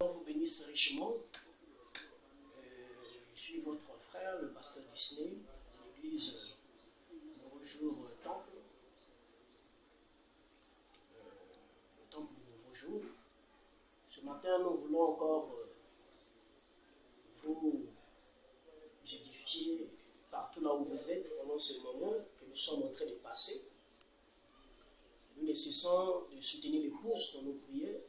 Seigneur vous bénisse richement. Je suis votre frère, le pasteur Disney, de l'église Nouveau Jour Temple, le Temple du Nouveau Jour. Ce matin, nous voulons encore vous édifier partout là où vous êtes pendant ce moment que nous sommes en train de passer. Nous ne cessons de soutenir l'épouse dans nos prières.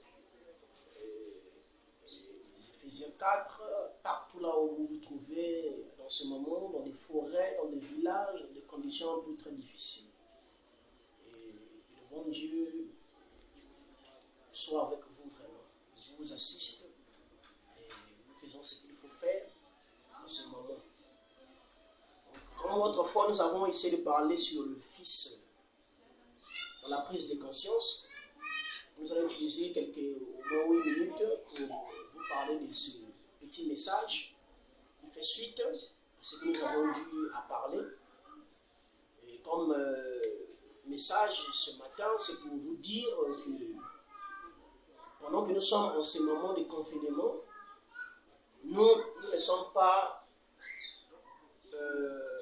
Éphésiens 4, partout là où vous vous trouvez dans ce moment, dans des forêts, dans des villages, dans des conditions un peu très difficiles. Et le bon Dieu soit avec vous vraiment. Il vous assiste et nous faisons ce qu'il faut faire en ce moment. Comme autrefois nous avons essayé de parler sur le Fils dans la prise de conscience, nous allons utiliser au moins 8 minutes pour vous parler de ce petit message qui fait suite à ce que nous avons dû à parler. Et comme message ce matin, c'est pour vous dire que pendant que nous sommes en ce moment de confinement, nous ne sommes pas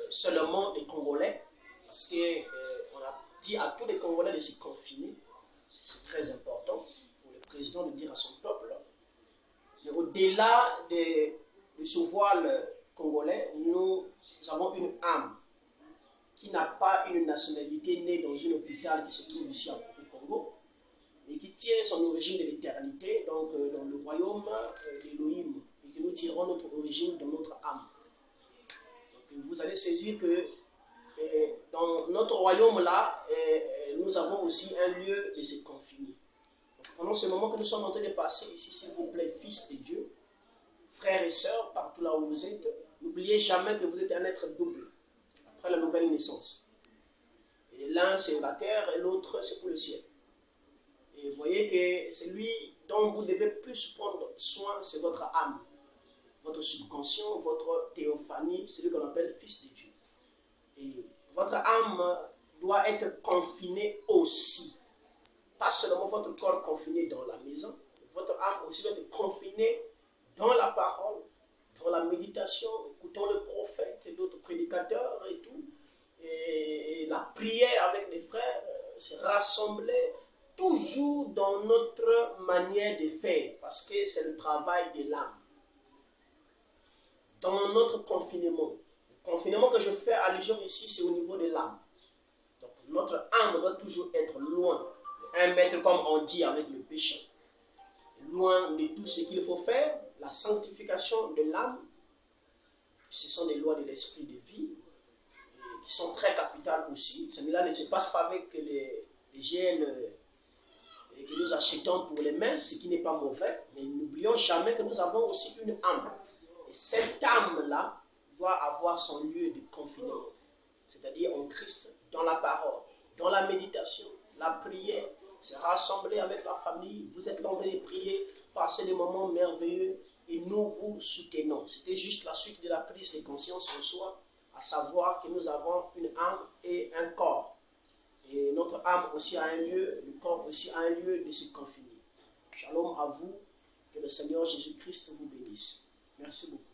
seulement des Congolais, parce qu'on a dit à tous les Congolais de se confiner. C'est très important pour le président de dire à son peuple. Mais au-delà de ce voile congolais, nous avons une âme qui n'a pas une nationalité née dans un hôpital qui se trouve ici au Congo, mais qui tient son origine de l'éternité, donc dans le royaume d'Élohim, et que nous tirons notre origine dans notre âme. Donc vous allez saisir que dans notre royaume-là, nous avons aussi un lieu de se confiner. Donc, pendant ce moment que nous sommes en train de passer ici, s'il vous plaît, fils de Dieu, frères et sœurs, partout là où vous êtes, n'oubliez jamais que vous êtes un être double, après la nouvelle naissance. Et l'un, c'est la terre, et l'autre, c'est pour le ciel. Et vous voyez que celui dont vous devez plus prendre soin, c'est votre âme, votre subconscient, votre théophanie, celui qu'on appelle fils de Dieu. Et votre âme doit être confinée aussi. Pas seulement votre corps confiné dans la maison, votre âme aussi doit être confinée dans la parole, dans la méditation, écoutant le prophète et d'autres prédicateurs et tout. Et la prière avec les frères, se rassembler toujours dans notre manière de faire, parce que c'est le travail de l'âme. Dans notre confinement. Le confinement que je fais allusion ici, c'est au niveau de l'âme. Donc notre âme doit toujours être loin, 1 mètre comme on dit avec le péché. Loin de tout ce qu'il faut faire, la sanctification de l'âme, ce sont des lois de l'esprit de vie, qui sont très capitales aussi. Cela ne se passe pas avec les gels que nous achetons pour les mains, ce qui n'est pas mauvais, mais n'oublions jamais que nous avons aussi une âme. Et cette âme-là doit avoir son lieu de confinement, c'est-à-dire en Christ, dans la parole, dans la méditation, la prière, se rassembler avec la famille, vous êtes en train de prier, passer des moments merveilleux et nous vous soutenons. C'était juste la suite de la prise de conscience en soi, à savoir que nous avons une âme et un corps. Et notre âme aussi a un lieu, le corps aussi a un lieu de se confiner. Shalom à vous, que le Seigneur Jésus-Christ vous bénisse. Merci beaucoup.